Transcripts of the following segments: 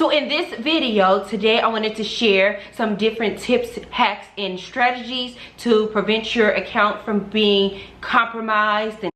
So in this video today, I wanted to share some different tips, hacks, and strategies to prevent your account from being compromised. And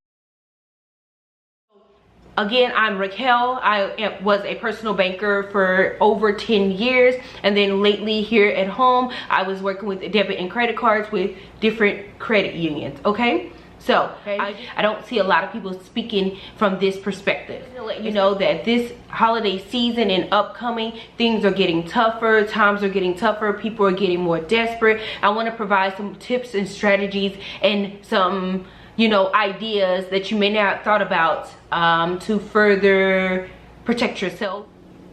again, I'm Raquel. I was a personal banker for over 10 years, and then lately here at home I was working with debit and credit cards with different credit unions. Okay, so I don't see a lot of people speaking from this perspective. To let you know that this holiday season and upcoming, things are getting tougher, times are getting tougher, people are getting more desperate. I want to provide some tips and strategies and some, you know, ideas that you may not have thought about to further protect yourself.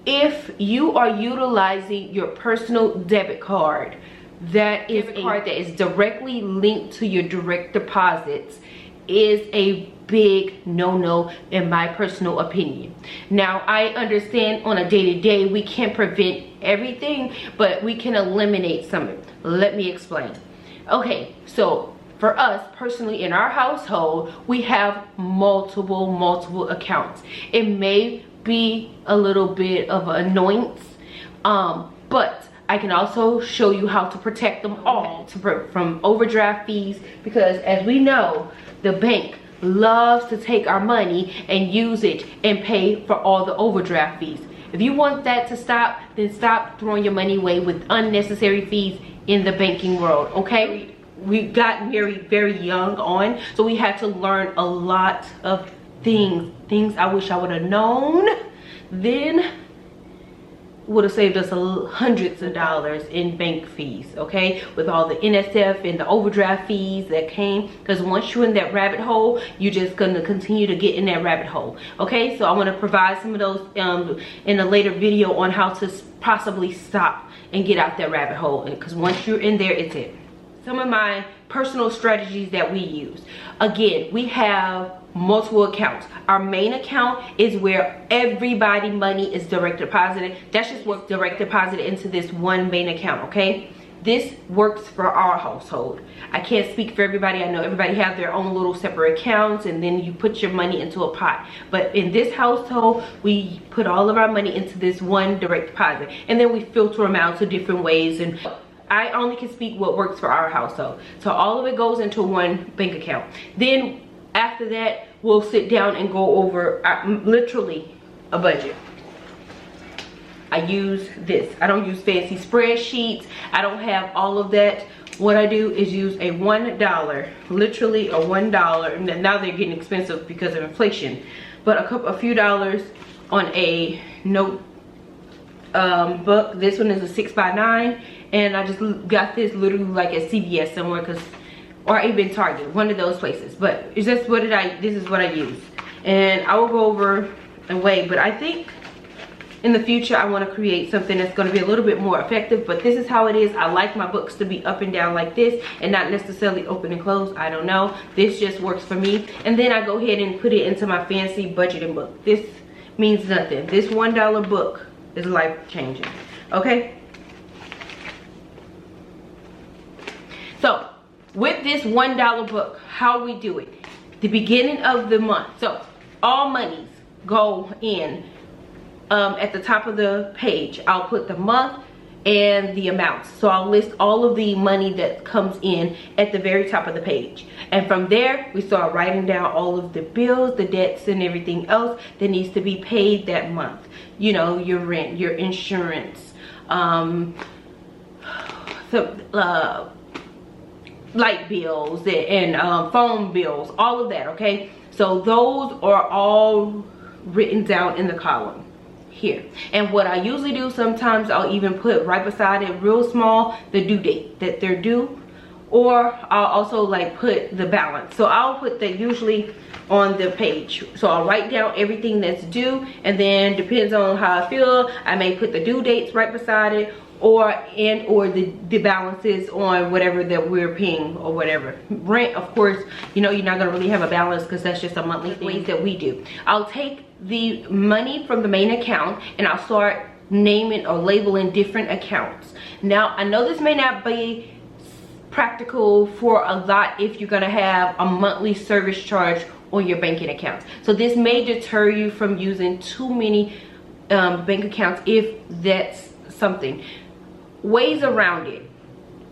If you are utilizing your personal debit card, that is a card that is directly linked to your direct deposits, is a big no-no in my personal opinion. Now, I understand on a day-to-day we can't prevent everything, but we can eliminate some of it. Let me explain. Okay, so for us personally in our household, we have multiple accounts. It may be a little bit of an annoyance, but I can also show you how to protect them all from overdraft fees, because as we know, the bank loves to take our money and use it and pay for all the overdraft fees. If you want that to stop, then stop throwing your money away with unnecessary fees in the banking world, okay? We got married very young on, so we had to learn a lot of things I wish I would have known then. Would have saved us hundreds of dollars in bank fees, okay, with all the NSF and the overdraft fees that came, because once you're in that rabbit hole, you're just going to continue to get in that rabbit hole. Okay, so I want to provide some of those in a later video on how to possibly stop and get out that rabbit hole, because once you're in there, it's it. Some of my personal strategies that we use. Again, we have multiple accounts. Our main account is where everybody money is direct deposited. That's just what's direct deposited into this one main account, okay? This works for our household. I can't speak for everybody. I know everybody have their own little separate accounts, and then you put your money into a pot. But in this household, we put all of our money into this one direct deposit, and then we filter them out to different ways. And I only can speak what works for our household. So all of it goes into one bank account. Then after that, we'll sit down and go over literally a budget. I use this. I don't use fancy spreadsheets. I don't have all of that. What I do is use a $1, literally a $1. Now they're getting expensive because of inflation, but a few dollars on a note book. This one is a 6x9, and I just got this literally like at CVS somewhere, or even Target, one of those places. But it's just this is what I use, and I will go over and weigh. But I think in the future I want to create something that's going to be a little bit more effective, but this is how it is. I like my books to be up and down like this and not necessarily open and closed. I don't know, this just works for me. And then I go ahead and put it into my fancy budgeting book. This means nothing. This $1 book is life changing, okay? So with this $1 book, how we do it, the beginning of the month, so all monies go in at the top of the page. I'll put the month and the amounts, so I'll list all of the money that comes in at the very top of the page, and from there we start writing down all of the bills, the debts, and everything else that needs to be paid that month. You know, your rent, your insurance, light bills and phone bills, all of that, okay? So those are all written down in the column here. And what I usually do, sometimes I'll even put right beside it real small the due date that they're due, or I'll also like put the balance. So I'll put that usually on the page. So I'll write down everything that's due, and then depends on how I feel, I may put the due dates right beside it, or the balances on whatever that we're paying or whatever. Rent, of course, you know, you're not gonna really have a balance because that's just a monthly thing that we do. I'll take the money from the main account and I'll start naming or labeling different accounts. Now, I know this may not be practical for a lot if you're gonna have a monthly service charge on your banking accounts. So this may deter you from using too many bank accounts if that's something. Ways around it.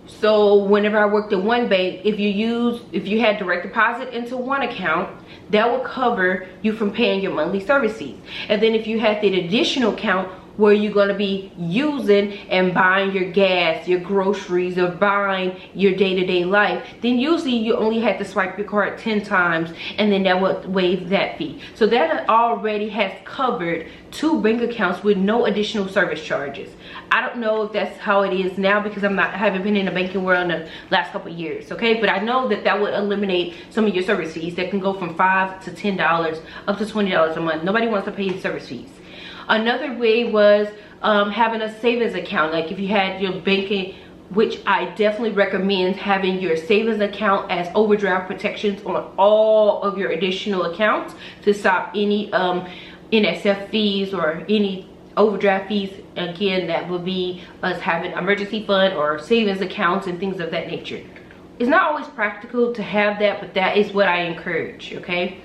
So whenever I worked at one bank, if you had direct deposit into one account, that will cover you from paying your monthly service fees. And then if you had the additional account where you're going to be using and buying your gas, your groceries, or buying your day-to-day life, then usually you only had to swipe your card 10 times, and then that would waive that fee. So that already has covered 2 bank accounts with no additional service charges. I don't know if that's how it is now, because I haven't been in the banking world in the last couple of years, okay? But I know that would eliminate some of your service fees that can go from $5 to $10 up to $20 a month. Nobody wants to pay service fees. Another way was having a savings account. Like if you had your banking, which I definitely recommend having your savings account as overdraft protections on all of your additional accounts to stop any NSF fees or any overdraft fees. Again, that would be us having emergency fund or savings accounts and things of that nature. It's not always practical to have that, but that is what I encourage, okay?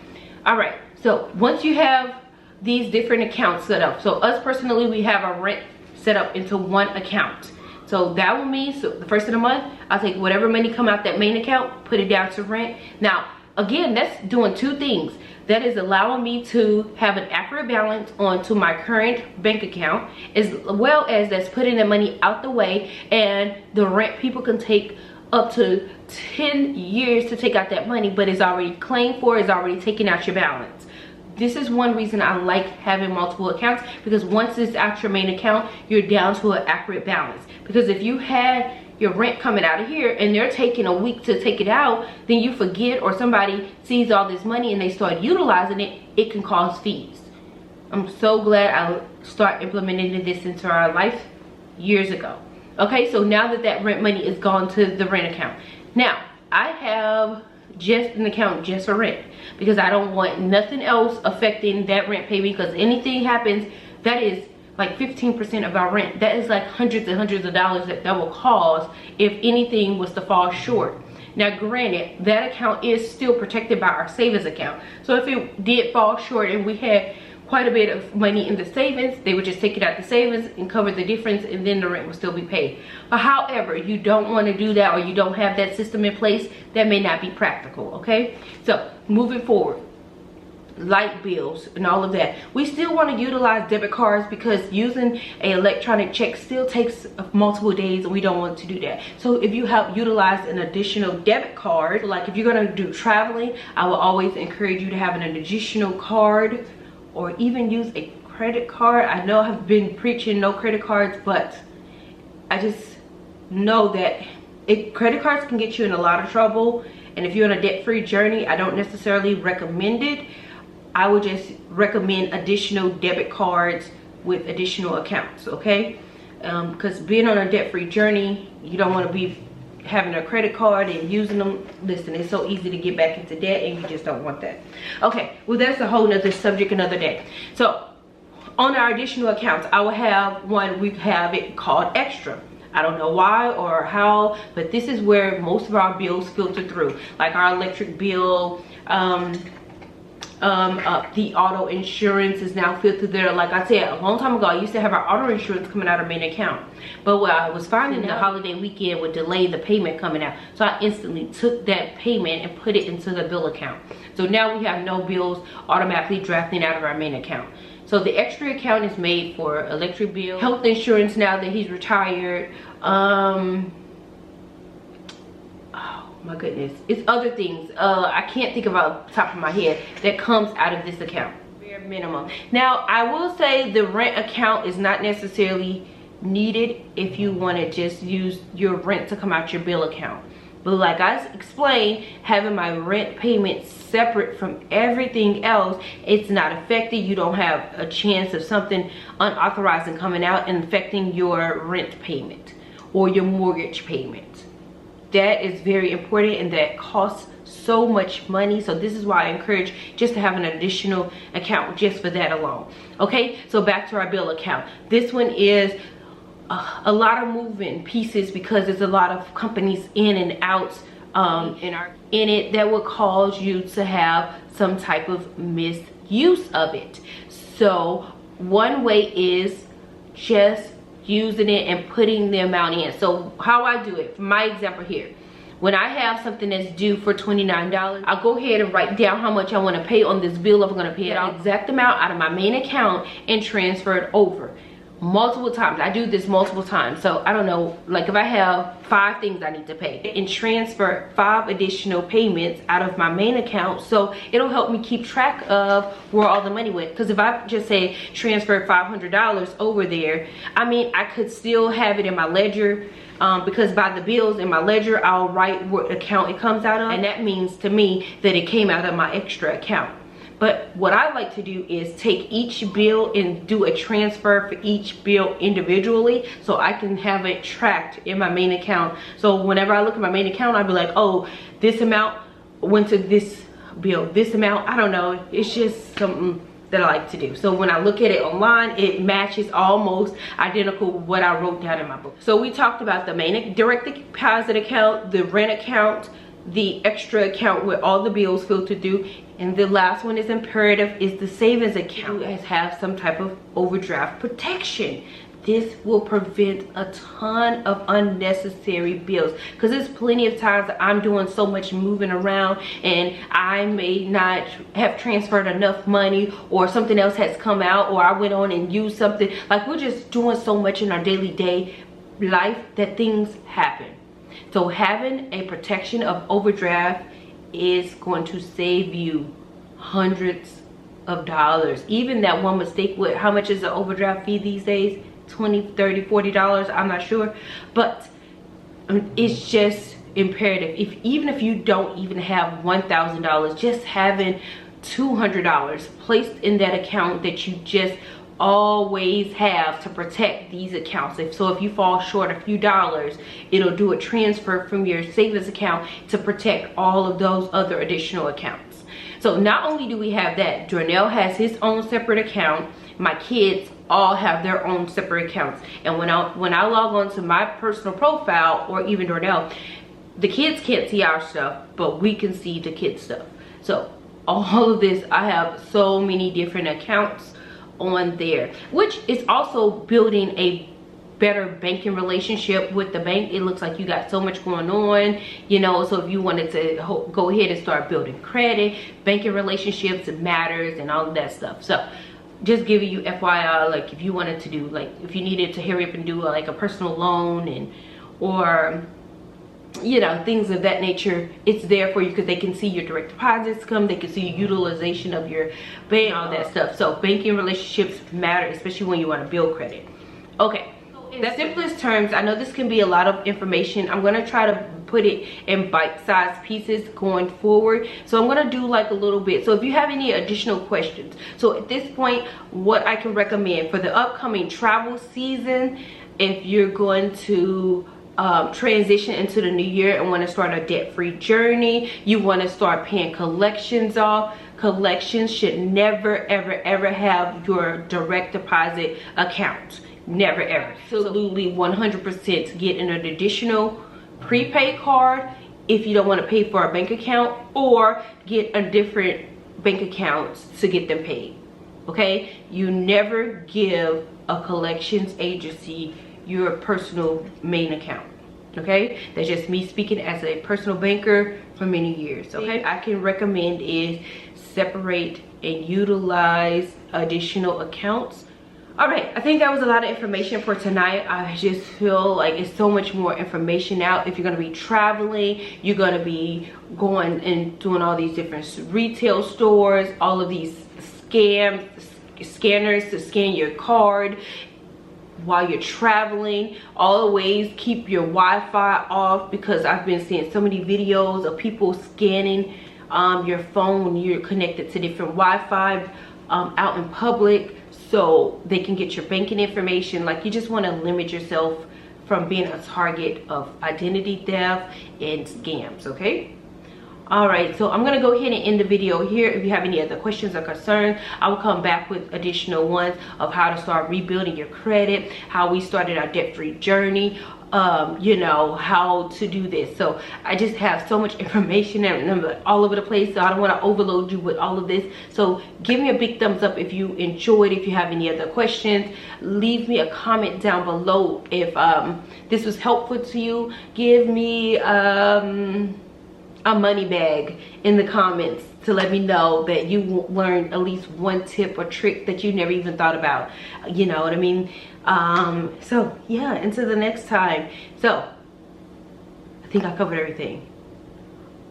All right, so once you have these different accounts set up, so us personally, we have our rent set up into one account. So that will mean, so the first of the month, I'll take whatever money come out that main account, put it down to rent. Now, again, that's doing 2 things. That is allowing me to have an accurate balance onto my current bank account, as well as that's putting the money out the way, and the rent people can take up to 10 years to take out that money, but it's already claimed for, it's already taking out your balance. This is one reason I like having multiple accounts, because once it's out your main account, you're down to an accurate balance. Because if you had your rent coming out of here and they're taking a week to take it out, then you forget, or somebody sees all this money and they start utilizing it, it can cause fees. I'm so glad I started implementing this into our life years ago. Okay, so now that rent money is gone to the rent account. Now, I have just an account just for rent, because I don't want nothing else affecting that rent payment, because anything happens, that is like 15% of our rent. That is like hundreds and hundreds of dollars that will cause if anything was to fall short. Now granted, that account is still protected by our savings account. So if it did fall short and we had quite a bit of money in the savings, they would just take it out the savings and cover the difference, and then the rent will still be paid. But however, you don't want to do that, or you don't have that system in place, that may not be practical, okay? So moving forward, light bills and all of that, we still want to utilize debit cards, because using an electronic check still takes multiple days, and we don't want to do that. So if you have utilized an additional debit card, like if you're going to do traveling, I will always encourage you to have an additional card, or even use a credit card. I know I've been preaching no credit cards, but I just know that credit cards can get you in a lot of trouble. And if you're on a debt-free journey, I don't necessarily recommend it. I would just recommend additional debit cards with additional accounts, okay? Because being on a debt-free journey, you don't want to be having a credit card and using them. Listen, it's so easy to get back into debt, and you just don't want that. Okay, well, that's a whole nother subject another day. So on our additional accounts, I will have one, we have it called extra. I don't know why or how, but this is where most of our bills filter through, like our electric bill, the auto insurance is now filtered there. Like I said, a long time ago, I used to have our auto insurance coming out of main account, but what I was finding, the holiday weekend would delay the payment coming out, so I instantly took that payment and put it into the bill account. So now we have no bills automatically drafting out of our main account. So the extra account is made for electric bill, health insurance now that he's retired, my goodness, it's other things I can't think of off the top of my head that comes out of this account. Bare minimum. Now I will say the rent account is not necessarily needed if you want to just use your rent to come out your bill account, but like I explained, having my rent payment separate from everything else, it's not affected. You don't have a chance of something unauthorized and coming out and affecting your rent payment or your mortgage payment. That is very important, and that costs so much money. So this is why I encourage just to have an additional account just for that alone. Okay, so back to our bill account. This one is a lot of moving pieces, because there's a lot of companies in and out in it that will cause you to have some type of misuse of it. So One way is just using it and putting the amount in. So how I do it, for my example here, when I have something that's due for $29, I'll go ahead and write down how much I want to pay on this bill. If I'm going to pay the exact amount out of my main account and transfer it over multiple times. I do this multiple times. So I don't know, like if I have 5 things I need to pay, and transfer 5 additional payments out of my main account, so it'll help me keep track of where all the money went. Because if I just say transfer $500 over there, I mean, I could still have it in my ledger, because by the bills in my ledger, I'll write what account it comes out of, and that means to me that it came out of my extra account. But what I like to do is take each bill and do a transfer for each bill individually, so I can have it tracked in my main account. So whenever I look at my main account, I'll be like, oh, this amount went to this bill, this amount, I don't know. It's just something that I like to do. So when I look at it online, it matches almost identical what I wrote down in my book. So we talked about the main direct deposit account, the rent account, the extra account where all the bills filter through, and the last one is imperative, is the savings account. You guys have some type of overdraft protection. This will prevent a ton of unnecessary bills, because there's plenty of times that I'm doing so much moving around and I may not have transferred enough money, or something else has come out, or I went on and used something. Like, we're just doing so much in our daily day life that things happen. So having a protection of overdraft is going to save you hundreds of dollars. Even that one mistake with, how much is the overdraft fee these days? $20, $30, $40, I'm not sure. But it's just imperative. Even if you don't even have $1,000, just having $200 placed in that account that you just always have to protect these accounts. If you fall short a few dollars, it'll do a transfer from your savings account to protect all of those other additional accounts. So not only do we have that, Darnell has his own separate account, my kids all have their own separate accounts, and when I log on to my personal profile, or even Darnell, the kids can't see our stuff, but we can see the kids stuff. So all of this, I have so many different accounts on there, which is also building a better banking relationship with the bank. It looks like you got so much going on, you know. So if you wanted to go ahead and start building credit, banking relationships, it matters, and all of that stuff. So just giving you FYI, like if you wanted to do, like if you needed to hurry up and do like a personal loan, and or you know, things of that nature, it's there for you, because they can see your direct deposits come, they can see your utilization of your bank, all that stuff. So banking relationships matter, especially when you want to build credit. Okay, in the simplest terms, I know this can be a lot of information. I'm going to try to put it in bite-sized pieces going forward. So I'm going to do like a little bit. So if you have any additional questions, so at this point, what I can recommend for the upcoming travel season, if you're going to transition into the new year and want to start a debt-free journey, you want to start paying collections off. Collections should never ever have your direct deposit account. Never ever. Absolutely 100% get an additional prepaid card if you don't want to pay for a bank account, or get a different bank account to get them paid. Okay, you never give a collections agency your personal main account. Okay, that's just me speaking as a personal banker for many years. Okay, I can recommend is separate and utilize additional accounts. All right, I think that was a lot of information for tonight. I just feel like it's so much more information out. If you're going to be traveling, you're going to be going and doing all these different retail stores, all of these scanners to scan your card while you're traveling. Always keep your Wi-Fi off, because I've been seeing so many videos of people scanning your phone when you're connected to different Wi-Fi out in public, so they can get your banking information. Like, you just want to limit yourself from being a target of identity theft and scams. Okay, All right, so I'm gonna go ahead and end the video here. If you have any other questions or concerns, I will come back with additional ones of how to start rebuilding your credit, how we started our debt-free journey, you know, how to do this. So I just have so much information and I'm all over the place, so I don't want to overload you with all of this. So give me a big thumbs up if you enjoyed. If you have any other questions, leave me a comment down below if this was helpful to you. Give me a money bag in the comments to let me know that you learned at least one tip or trick that you never even thought about. You know what I mean? So yeah, until the next time. So I think I covered everything.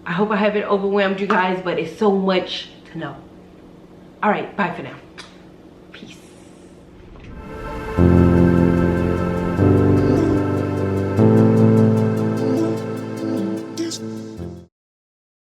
I hope I haven't overwhelmed you guys, but it's so much to know. All right, bye for now.